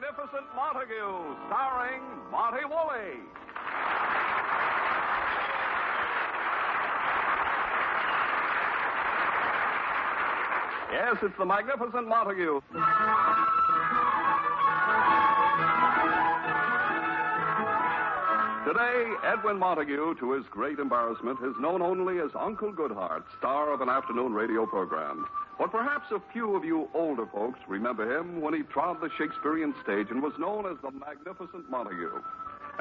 Magnificent Montague, starring Monty Woolley. Yes, it's the Magnificent Montague. Today, Edwin Montague, to his great embarrassment, is known only as Uncle Goodhart, star of an afternoon radio program. But perhaps a few of you older folks remember him when he trod the Shakespearean stage and was known as the Magnificent Montague.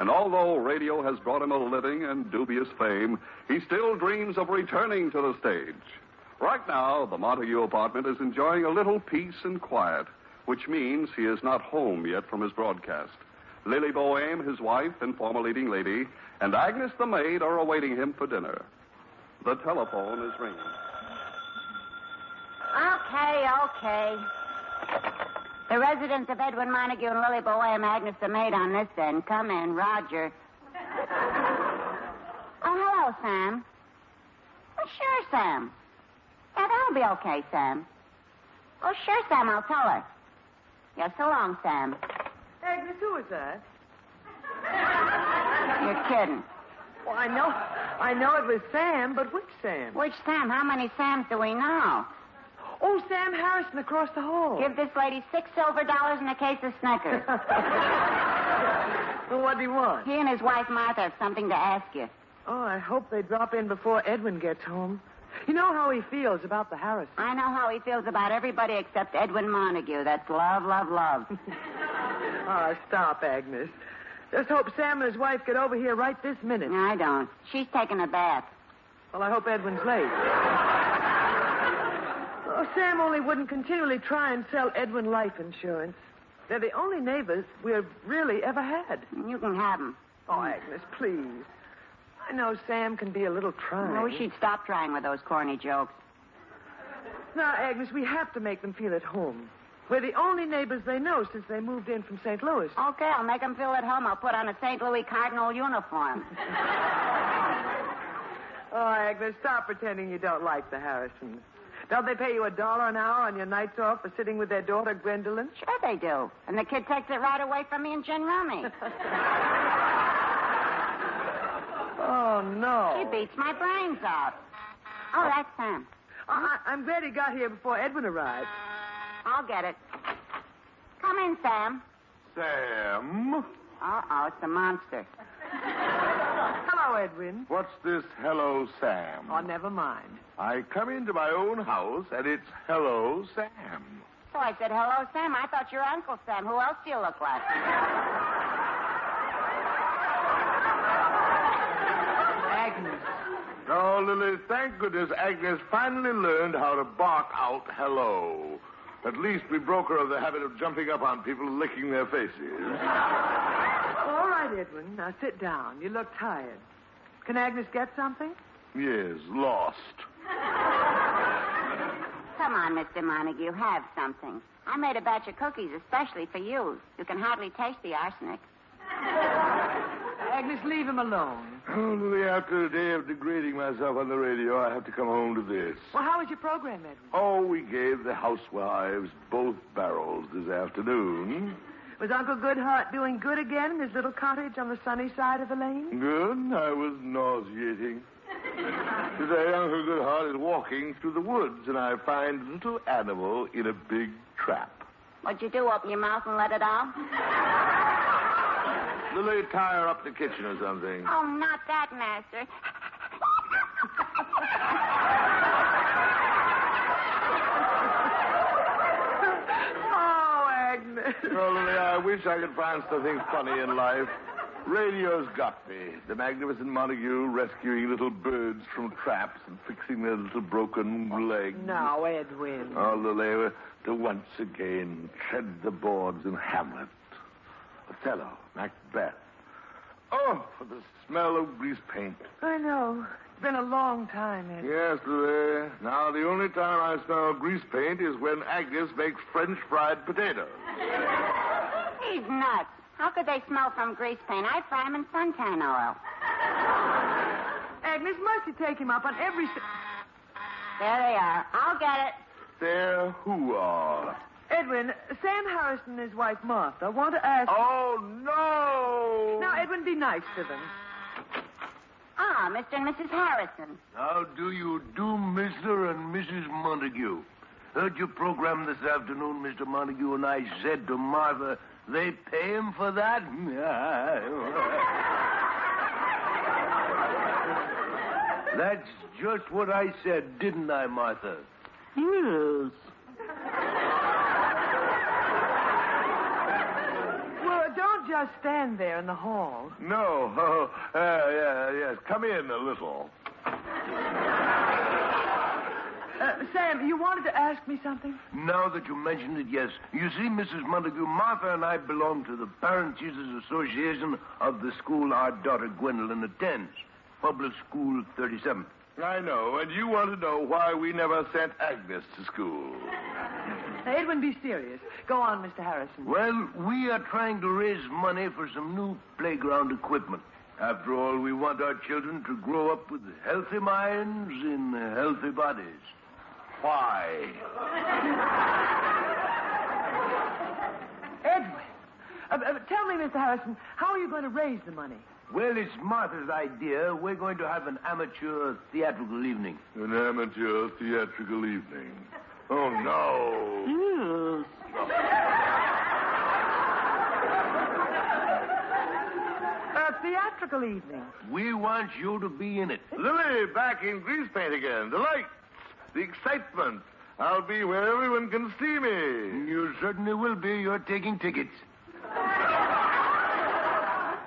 And although radio has brought him a living and dubious fame, he still dreams of returning to the stage. Right now, the Montague apartment is enjoying a little peace and quiet, which means he is not home yet from his broadcast. Lily Boehm, his wife and former leading lady, and Agnes the maid are awaiting him for dinner. The telephone is ringing. Okay. The residence of Edwin Montague and Lily Boehm, Agnes the maid on this end. Come in, Roger. Oh, hello, Sam. Well, sure, Sam. Yeah, that'll be okay, Sam. Oh, sure, Sam, I'll tell her. Yeah, so long, Sam. Agnes, who is that? You're kidding. Well, I know it was Sam, but which Sam? Which Sam? How many Sams do we know? Oh, Sam Harrison across the hall. Give this lady $6 silver and a case of Snickers. Well, what do you want? He and his wife, Martha, have something to ask you. Oh, I hope they drop in before Edwin gets home. You know how he feels about the Harrison. I know how he feels about everybody except Edwin Montague. That's love, love, love. Oh, stop, Agnes. Just hope Sam and his wife get over here right this minute. No, I don't. She's taking a bath. Well, I hope Edwin's late. Oh, Sam only wouldn't continually try and sell Edwin life insurance. They're the only neighbors we've really ever had. You can have them. Oh, Agnes, please. I know Sam can be a little trying. I wish she'd stop trying with those corny jokes. Now, Agnes, we have to make them feel at home. We're the only neighbors they know since they moved in from St. Louis. Okay, I'll make them feel at home. I'll put on a St. Louis Cardinal uniform. Oh, Agnes, stop pretending you don't like the Harrisons. Don't they pay you $1 an hour on your nights off for sitting with their daughter, Gwendolyn? Sure they do. And the kid takes it right away from me and gin rummy. Oh, no. She beats my brains out. Oh, that's Sam. I'm glad he got here before Edwin arrived. I'll get it. Come in, Sam. Sam? Uh-oh, it's the monster. Hello, Edwin. What's this hello, Sam? Oh, never mind. I come into my own house, and it's hello, Sam. So I said, hello, Sam. I thought you were Uncle Sam. Who else do you look like? Agnes. Oh, Lily, thank goodness Agnes finally learned how to bark out hello. At least we broke her of the habit of jumping up on people and licking their faces. All right, Edwin. Now sit down. You look tired. Can Agnes get something? Yes, lost. Come on, Mr. Montague. Have something. I made a batch of cookies especially for you. You can hardly taste the arsenic. Agnes, leave him alone. Oh, Lily, after a day of degrading myself on the radio, I have to come home to this. Well, how was your program, Edwin? Oh, we gave the housewives both barrels this afternoon. Was Uncle Goodhart doing good again in his little cottage on the sunny side of the lane? Good? I was nauseating. Today, Uncle Goodhart is walking through the woods, and I find a little animal in a big trap. What'd you do, open your mouth and let it out? Lily, tie her up in the kitchen or something. Oh, not that, Master. Oh, Agnes. Oh, Lily, I wish I could find something funny in life. Radio's got me. The Magnificent Montague rescuing little birds from traps and fixing their little broken legs. Now, Edwin. Oh, Lily, to once again tread the boards in Hamlet. Othello, Macbeth. Oh, for the smell of grease paint. I know. It's been a long time, Edwin. Yes, Lily. Now, the only time I smell grease paint is when Agnes makes French fried potatoes. He's nuts. How could they smell from grease paint? I fry them in suntan oil. Agnes, must you take him up on every... There they are. I'll get it. There who are? Edwin, Sam Harrison and his wife Martha want to ask... Oh, no! Now, Edwin, be nice to them. Ah, Mr. and Mrs. Harrison. How do you do, Mr. and Mrs. Montague? Heard your program this afternoon, Mr. Montague, and I said to Martha, they pay him for that? That's just what I said, didn't I, Martha? Yes. Well, don't just stand there in the hall. No. Yes. Come in a little. Sam, you wanted to ask me something? Now that you mention it, yes. You see, Mrs. Montague, Martha and I belong to the Parent Teachers Association of the school our daughter Gwendolyn attends. Public School 37. I know, and you want to know why we never sent Agnes to school. Now, Edwin, be serious. Go on, Mr. Harrison. Well, we are trying to raise money for some new playground equipment. After all, we want our children to grow up with healthy minds in healthy bodies. Why? Edwin, tell me, Mr. Harrison, how are you going to raise the money? Well, it's Martha's idea. We're going to have an amateur theatrical evening. An amateur theatrical evening. Oh, no. Yes. A theatrical evening. We want you to be in it. Lily, back in grease paint again. The lights, the excitement. I'll be where everyone can see me. You certainly will be. You're taking tickets.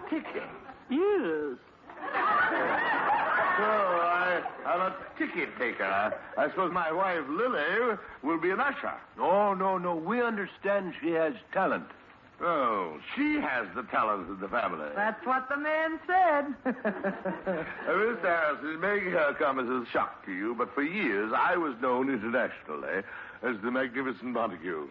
Tickets? Yes. So I'm a ticket taker. I suppose my wife, Lily, will be an usher. Oh, no. We understand she has talent. Oh, she has the talent of the family. That's what the man said. Mr. Harrison, it may come as a shock to you, but for years I was known internationally as the Magnificent Montague.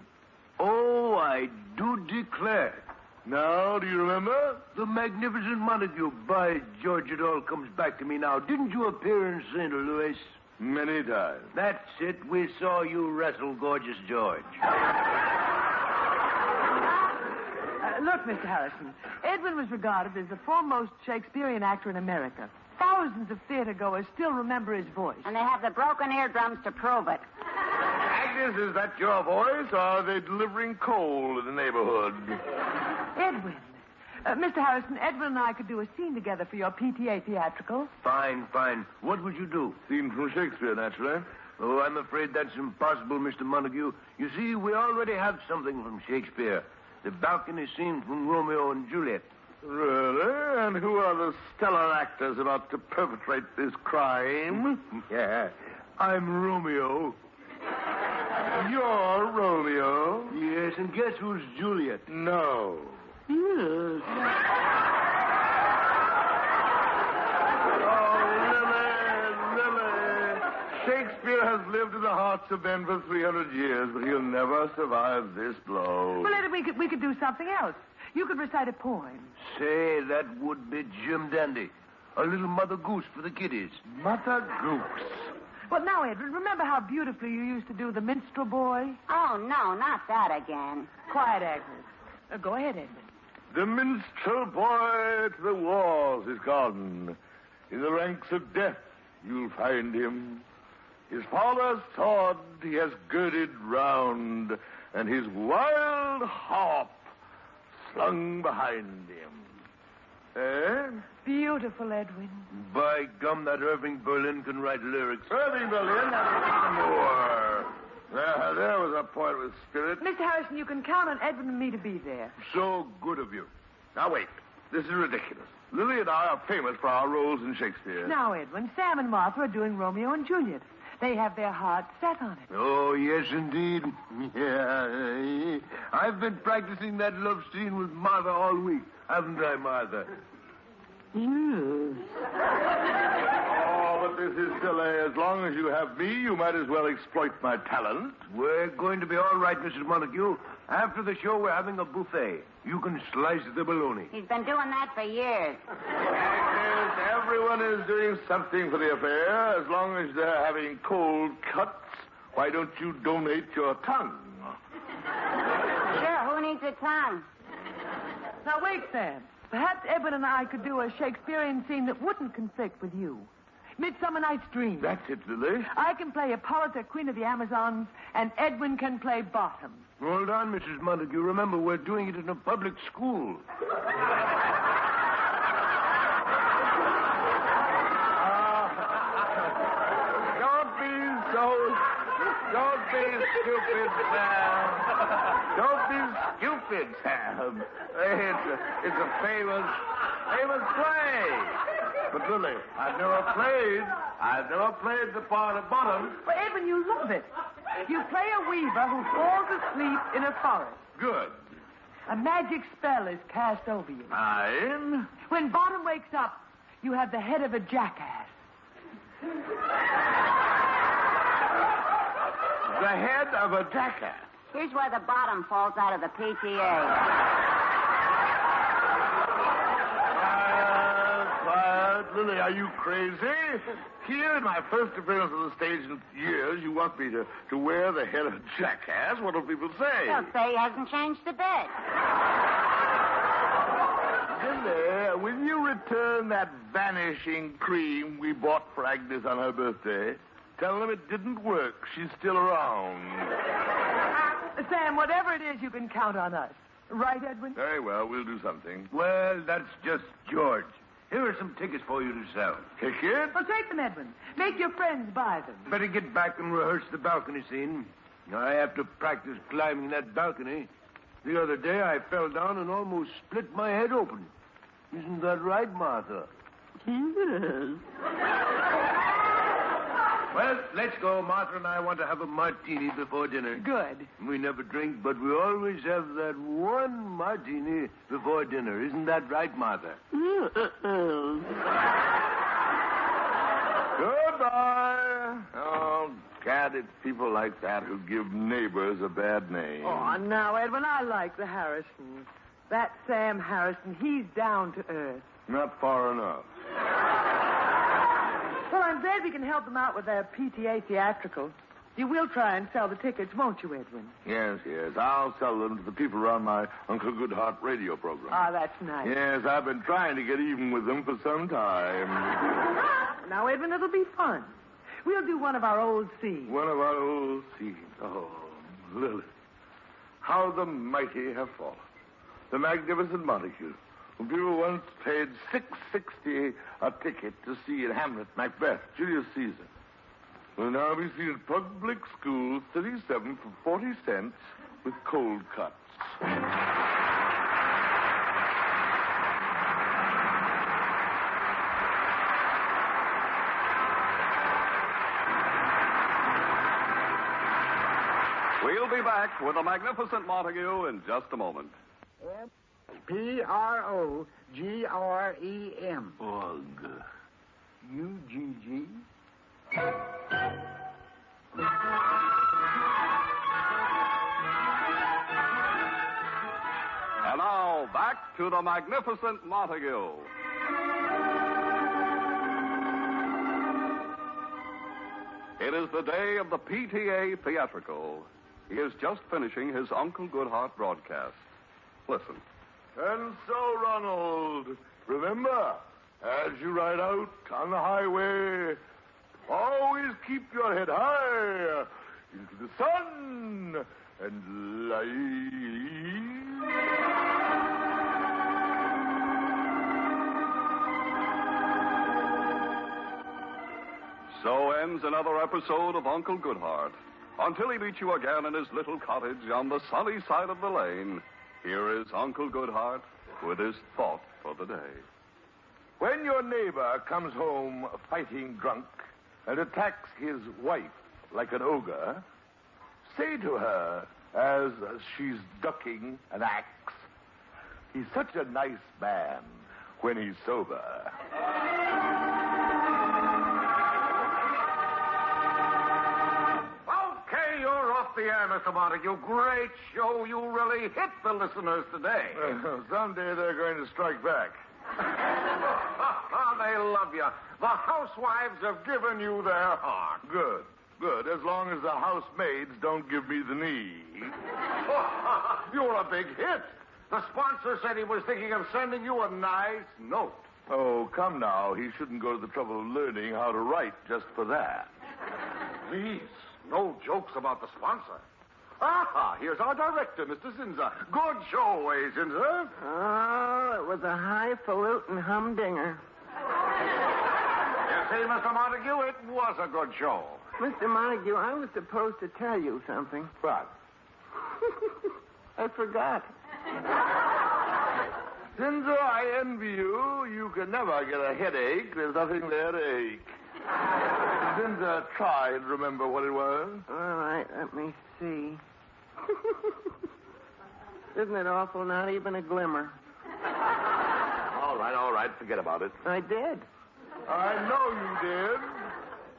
Oh, I do declare. Now, do you remember? The Magnificent Montague. By George, it all comes back to me now. Didn't you appear in St. Louis? Many times. That's it. We saw you wrestle Gorgeous George. Look, Mr. Harrison, Edwin was regarded as the foremost Shakespearean actor in America. Thousands of theatergoers still remember his voice. And they have the broken eardrums to prove it. Agnes, is that your voice, or are they delivering coal in the neighborhood? Edwin. Mr. Harrison, Edwin and I could do a scene together for your PTA theatrical. Fine. What would you do? Scene from Shakespeare, naturally. Oh, I'm afraid that's impossible, Mr. Montague. You see, we already have something from Shakespeare. The balcony scene from Romeo and Juliet. Really? And who are the stellar actors about to perpetrate this crime? Yeah, I'm Romeo. You're Romeo? Yes, and guess who's Juliet? No. Yes. Lily. Shakespeare has lived in the hearts of men for 300 years, but he'll never survive this blow. Well, Edwin, we could do something else. You could recite a poem. Say, that would be Jim Dandy. A little Mother Goose for the kiddies. Mother Goose. Well, now, Edwin, remember how beautifully you used to do The Minstrel Boy? Oh, no, not that again. Quiet, Agnes. Go ahead, Edwin. The minstrel boy to the wars is gone. In the ranks of death you'll find him. His father's sword he has girded round, and his wild harp slung behind him. Eh? Beautiful, Edwin. By gum, that Irving Berlin can write lyrics. Irving Berlin, more. There was a poet with spirit. Mr. Harrison, you can count on Edwin and me to be there. So good of you. Now, wait. This is ridiculous. Lily and I are famous for our roles in Shakespeare. Now, Edwin, Sam and Martha are doing Romeo and Juliet. They have their hearts set on it. Oh, yes, indeed. Yeah. I've been practicing that love scene with Martha all week. Haven't I, Martha? Yes. Oh, but this is silly. As long as you have me, you might as well exploit my talent. We're going to be all right, Mrs. Montague. After the show, we're having a buffet. You can slice the bologna. He's been doing that for years. Agnes, everyone is doing something for the affair. As long as they're having cold cuts, why don't you donate your tongue? needs a tongue. Now, wait, Sam. Perhaps Edwin and I could do a Shakespearean scene that wouldn't conflict with you. Midsummer Night's Dream. That's it, Lily. I can play Hippolyta, Queen of the Amazons, and Edwin can play Bottom. Hold on, Mrs. Montague. Remember, we're doing it in a public school. Don't be stupid, Sam. Don't be stupid, Sam. It's a famous play. But Lily, I've never played the part of Bottom. But, Edwin, you love it. You play a weaver who falls asleep in a forest. Good. A magic spell is cast over you. Fine. When Bottom wakes up, you have the head of a jackass. The head of a jackass. Here's where the bottom falls out of the PTA. Quiet. Lily, are you crazy? Here in my first appearance on the stage in years, you want me to wear the head of a jackass? What will people say? They'll say he hasn't changed a bit. Lily, will you return that vanishing cream we bought for Agnes on her birthday? Tell them it didn't work. She's still around. Sam, whatever it is, you can count on us. Right, Edwin? Very well, we'll do something. Well, that's just George. Here are some tickets for you to sell. Ticket? Well, take them, Edwin. Make your friends buy them. Better get back and rehearse the balcony scene. I have to practice climbing that balcony. The other day, I fell down and almost split my head open. Isn't that right, Martha? Yes. Well, let's go. Martha and I want to have a martini before dinner. Good. We never drink, but we always have that one martini before dinner. Isn't that right, Martha? Goodbye. Oh, Gad, it's people like that who give neighbors a bad name. Oh, now, Edwin, I like the Harrisons. That Sam Harrison, he's down to earth. Not far enough. Well, I'm glad we can help them out with their PTA theatrical. You will try and sell the tickets, won't you, Edwin? Yes. I'll sell them to the people around my Uncle Goodhart radio program. Ah, that's nice. Yes, I've been trying to get even with them for some time. Now, Edwin, it'll be fun. We'll do one of our old scenes. One of our old scenes. Oh, Lily. How the mighty have fallen. The magnificent Montague, whom people once paid $6.60 a ticket to see in Hamlet, Macbeth, Julius Caesar, will now be seen at public schools, 37 for 40 cents with cold cuts. We'll be back with the magnificent Montague in just a moment. P-R-O-G-R-E-M. Ugh. U-G-G? And now, back to the magnificent Montague. It is the day of the PTA theatrical. He is just finishing his Uncle Goodhart broadcast. Listen. And so, Ronald, remember, as you ride out on the highway, always keep your head high into the sun and light. So ends another episode of Uncle Goodhart. Until he meets you again in his little cottage on the sunny side of the lane, here is Uncle Goodhart with his thought for the day. When your neighbor comes home fighting drunk and attacks his wife like an ogre, say to her as she's ducking an axe, he's such a nice man when he's sober. Okay, you're off the air, Mr. Montague. Great show. You really hit the listeners today. Someday they're going to strike back. They love you. The housewives have given you their heart. Good. Good, as long as the housemaids don't give me the knee. You're a big hit. The sponsor said he was thinking of sending you a nice note. Oh, come now. He shouldn't go to the trouble of learning how to write just for that. Please, no jokes about the sponsor. Ah, here's our director, Mr. Zinzer. Good show, Zinzer? Oh, it was a highfalutin humdinger. You see, Mr. Montague, it was a good show. Mr. Montague, I was supposed to tell you something. What? I forgot. Zinzer, I envy you. You can never get a headache. There's nothing there to ache. Zinzer, try and remember what it was. All right, let me see. Isn't it awful? Not even a glimmer. All right. Forget about it. I did. I know you did.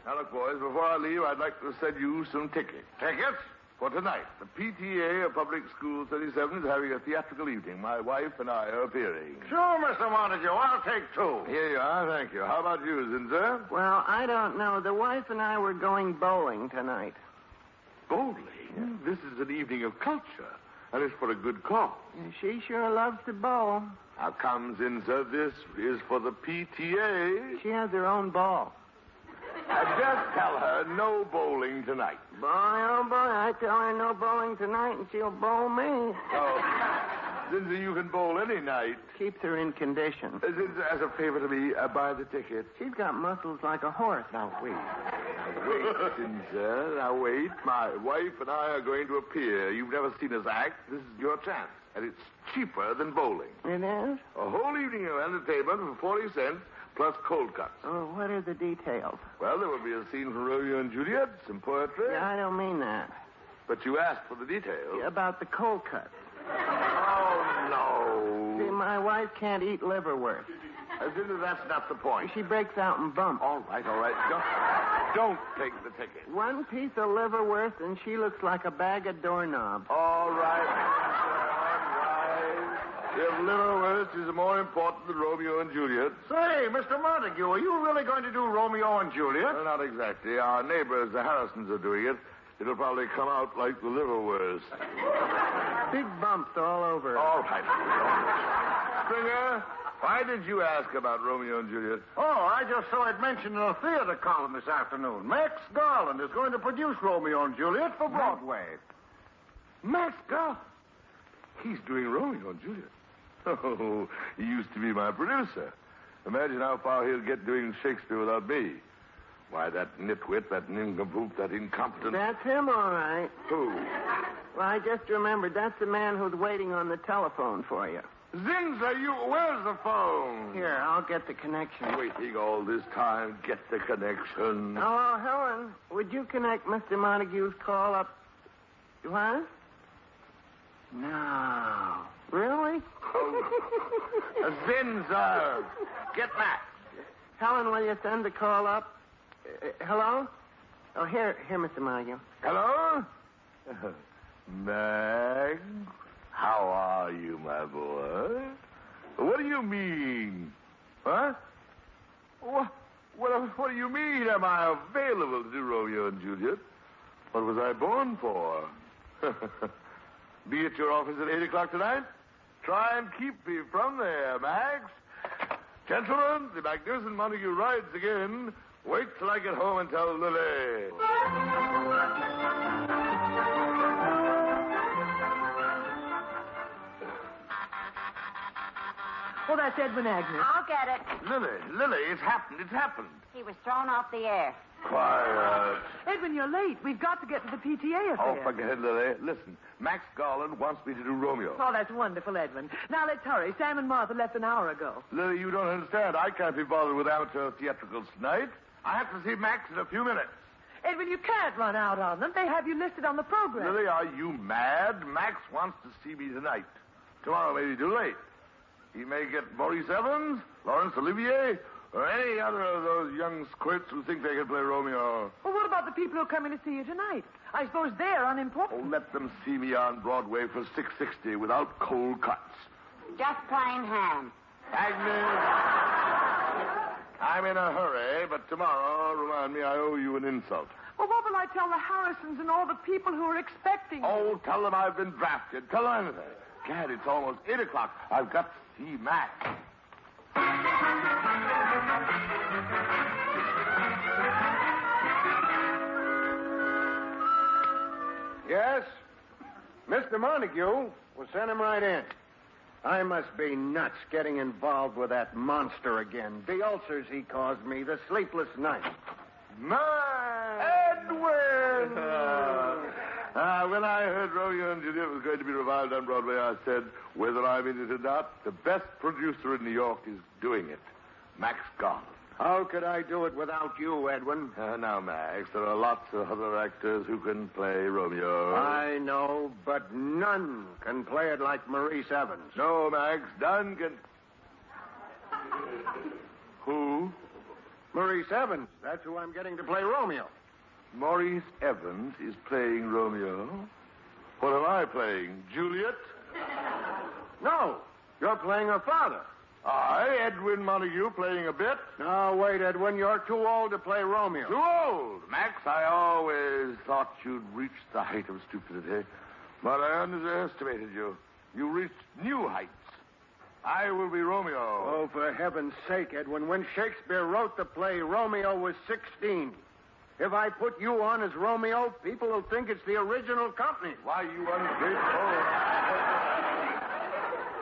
Now, look, boys, before I leave, I'd like to send you some tickets. Tickets? For tonight, the PTA of Public School 37 is having a theatrical evening. My wife and I are appearing. Sure, Mr. Montague. I'll take 2. Here you are. Thank you. How about you, Zinzer? Well, I don't know. The wife and I were going bowling tonight. Bowling? This is an evening of culture, and it's for a good cause. She sure loves to bowl. Now, come, Zinzer. This is for the PTA. She has her own ball. Just tell her no bowling tonight. Boy, oh boy, I tell her no bowling tonight and she'll bowl me. Oh, Zinzer, you can bowl any night. Keeps her in condition. Zinzer, as a favor to me, buy the ticket. She's got muscles like a horse. Now, wait, Zinzer. Now, wait. My wife and I are going to appear. You've never seen us act. This is your chance. And it's cheaper than bowling. It is? A whole evening of entertainment for 40 cents. Plus cold cuts. Oh, what are the details? Well, there will be a scene from Romeo and Juliet, some poetry. Yeah, I don't mean that. But you asked for the details. Yeah, about the cold cuts. Oh, no. See, my wife can't eat liverwurst. Zinzer, that's not the point. She breaks out in bumps. All right. Don't take the ticket. One piece of liverwurst and she looks like a bag of doorknobs. All right. If liverwurst is more important than Romeo and Juliet. Say, Mr. Montague, are you really going to do Romeo and Juliet? Well, not exactly. Our neighbors, the Harrisons, are doing it. It'll probably come out like the liverwurst. Big bumps all over. All right. Springer, why did you ask about Romeo and Juliet? Oh, I just saw it mentioned in a theater column this afternoon. Max Garland is going to produce Romeo and Juliet for Broadway. Max Garland? He's doing Romeo and Juliet. Oh, he used to be my producer. Imagine how far he'll get doing Shakespeare without me. Why, that nitwit, that nincompoop, that incompetent... That's him, all right. Who? Well, I just remembered that's the man who's waiting on the telephone for you. Zinzer, where's the phone? Here, I'll get the connection. Waiting all this time, get the connection. Oh, Helen, would you connect Mr. Montague's call up? What? No. Really? Zinzer, get back. Helen, will you send the call up? Hello? Oh, here, Mr. Montague. Hello? Mag, how are you, my boy? What do you mean? Huh? What do you mean? Am I available to do Romeo and Juliet? What was I born for? Be at your office at 8 o'clock tonight? Try and keep me from there, Max. Gentlemen, the magnificent Montague rides again. Wait till I get home and tell Lily. Oh, that's Edwin Agnew. I'll get it. Lily, it's happened. It's happened. He was thrown off the air. Quiet. Edwin, you're late. We've got to get to the PTA affair. Oh, forget it, Lily. Listen, Max Garland wants me to do Romeo. Oh, that's wonderful, Edwin. Now, let's hurry. Sam and Martha left an hour ago. Lily, you don't understand. I can't be bothered with amateur theatricals tonight. I have to see Max in a few minutes. Edwin, you can't run out on them. They have you listed on the program. Lily, are you mad? Max wants to see me tonight. Tomorrow may be too late. He may get Maurice Evans, Laurence Olivier, or any other of those young squirts who think they can play Romeo. Well, what about the people who are coming to see you tonight? I suppose they're unimportant. Oh, let them see me on Broadway for $6.60 without cold cuts. Just plain ham. Agnes, I'm in a hurry, but tomorrow, remind me, I owe you an insult. Well, what will I tell the Harrisons and all the people who are expecting me? Oh, tell them I've been drafted. Tell them anything. Gad, it's almost 8 o'clock. I've got to see Max. Yes? Mr. Montague. Well, send him right in. I must be nuts getting involved with that monster again. The ulcers he caused me, the sleepless nights. Edwin! When I heard Romeo and Juliet was going to be revived on Broadway, I said, whether I'm in it or not, the best producer in New York is doing it. Max Garland. How could I do it without you, Edwin? Now, Max, there are lots of other actors who can play Romeo. I know, but none can play it like Maurice Evans. No, Max, none can... Who? Maurice Evans. That's who I'm getting to play Romeo. Maurice Evans is playing Romeo. What am I playing? Juliet? No, you're playing her father. I, Edwin Montague, playing a bit? No, wait, Edwin. You're too old to play Romeo. Too old? Max, I always thought you'd reached the height of stupidity. But I underestimated you. You reached new heights. I will be Romeo. Oh, for heaven's sake, Edwin. When Shakespeare wrote the play, Romeo was 16. If I put you on as Romeo, people will think it's the original company. Why, you ungrateful...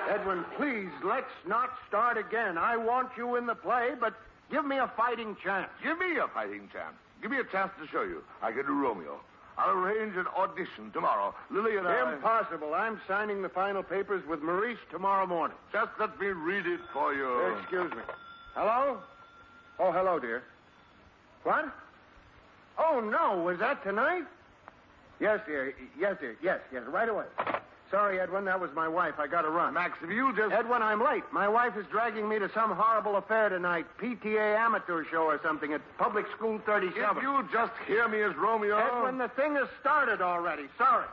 Edwin, please, let's not start again. I want you in the play, but give me a fighting chance. Give me a fighting chance. Give me a chance to show you. I can do Romeo. I'll arrange an audition tomorrow. Lily and I... Impossible. I'm signing the final papers with Maurice tomorrow morning. Just let me read it for you. Excuse me. Hello? Oh, hello, dear. What? Oh, no. Was that tonight? Yes, dear. Yes, dear. Yes, right away. Sorry, Edwin, that was my wife. I got to run. Max, if you just... Edwin, I'm late. My wife is dragging me to some horrible affair tonight. PTA amateur show or something at Public School 37. If you just hear me as Romeo... Edwin, the thing has started already. Sorry.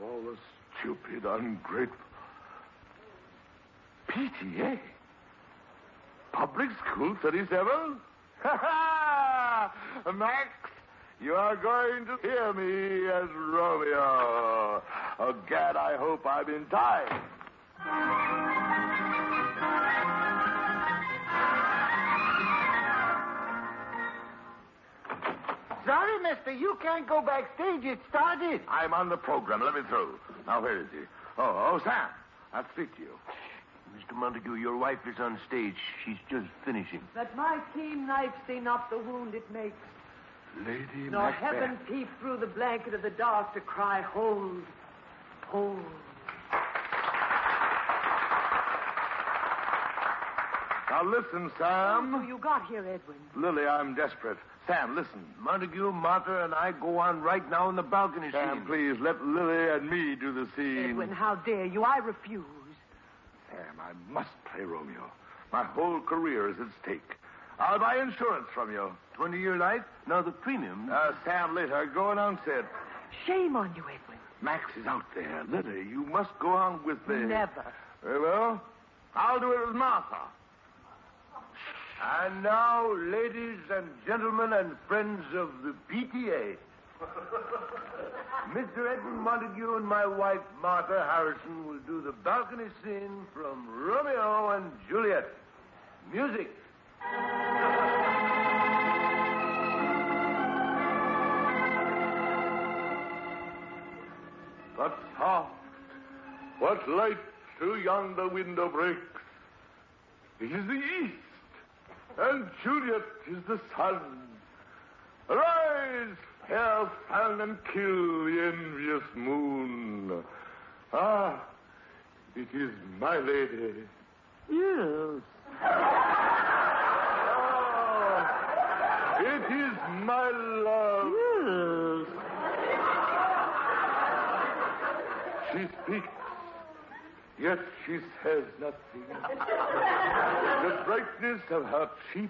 Oh, the stupid, ungrateful... PTA? Public School 37? Ha-ha! Max, you are going to hear me as Romeo. Oh, Gad, I hope I'm in time. Sorry, mister, you can't go backstage. It started. I'm on the program. Let me through. Now, where is he? Oh, Sam. I'll speak to you. Mr. Montague, your wife is on stage. She's just finishing. Let my keen knife see not the wound it makes. Lady Nor Macbeth. heaven peep through the blanket of the dark to cry, hold, hold. Now, listen, So Sam. you got here, Edwin. Lily, I'm desperate. Sam, listen. Montague, Martha, and I go on right now in the balcony Sam, scene. please, let Lily and me do the scene. Edwin, how dare you? I refuse. Sam, I must play Romeo. My whole career is at stake. I'll buy insurance from you. 20-year life? Now the premium. Sam, later. Go announce it. Shame on you, Edwin. Max is out there. Lily, you must go on with the... Never. Very well. I'll do it with Martha. And now, ladies and gentlemen and friends of the PTA, Mr. Edwin Montague and my wife, Martha Harrison, will do the balcony scene from Romeo and Juliet. Music. But soft, what light through yonder window breaks? It is the east, and Juliet is the sun. Arise, fair sun, and kill the envious moon. Ah, it is my lady. Yes. Oh, it is my love. Yes. She speaks, yet she says nothing. The brightness of her cheek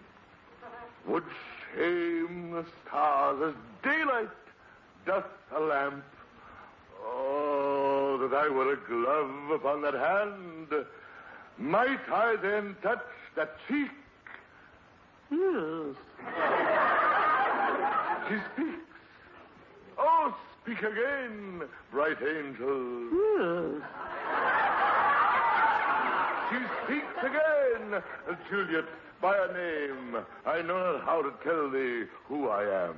would shame the stars as daylight doth a lamp. Oh, that I were a glove upon that hand. Might I then touch that cheek? Yes. She speaks, Speak again, bright angel. Yes. She speaks again. Juliet, by a name. I know not how to tell thee who I am.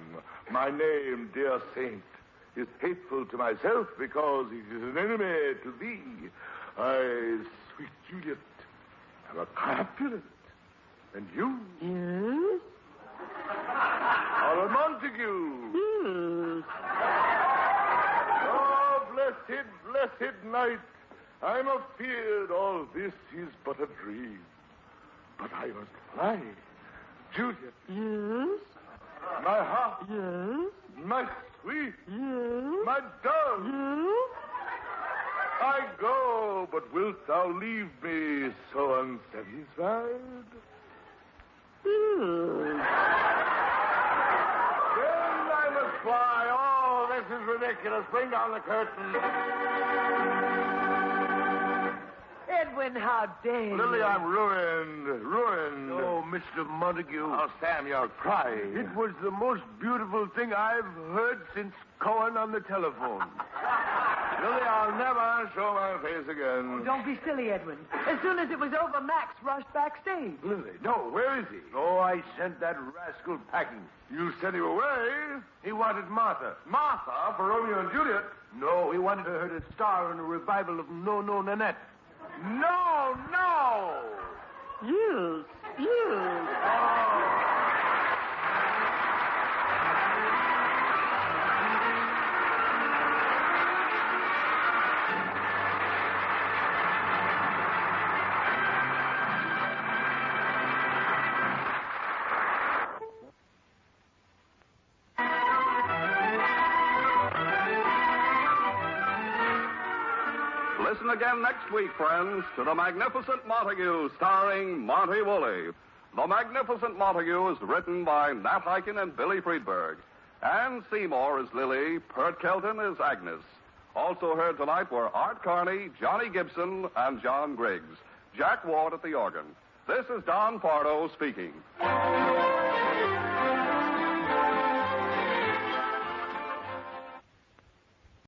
My name, dear saint, is hateful to myself because it is an enemy to thee. I, sweet Juliet, am a Capulet. And you? Yes. Are a Montague. Yes. Oh, blessed night. I'm afeard all this is but a dream. But I must fly. Juliet. Yes. My heart. Yes. My sweet. Yes. My dove. Yes. I go, but wilt thou leave me so unsatisfied? Yes. Then I must fly. Oh, this is ridiculous. Bring down the curtain. Edwin, how dare you? Lily, I'm ruined. Oh, Mr. Montague. Oh, Sam, you're crying. It was the most beautiful thing I've heard since Cohen on the telephone. Lily, I'll never show my face again. Don't be silly, Edwin. As soon as it was over, Max rushed backstage. Lily, no, where is he? Oh, I sent that rascal packing. You sent him away? He wanted Martha. Martha, for Romeo and Juliet? No, he wanted her to star in a revival of No, No, Nanette. No! Yes. Listen again next week, friends, to The Magnificent Montague, starring Monty Woolley. The Magnificent Montague is written by Nat Hiken and Billy Friedberg. Ann Seymour is Lily, Pert Kelton is Agnes. Also heard tonight were Art Carney, Johnny Gibson, and John Griggs. Jack Ward at the organ. This is Don Pardo speaking.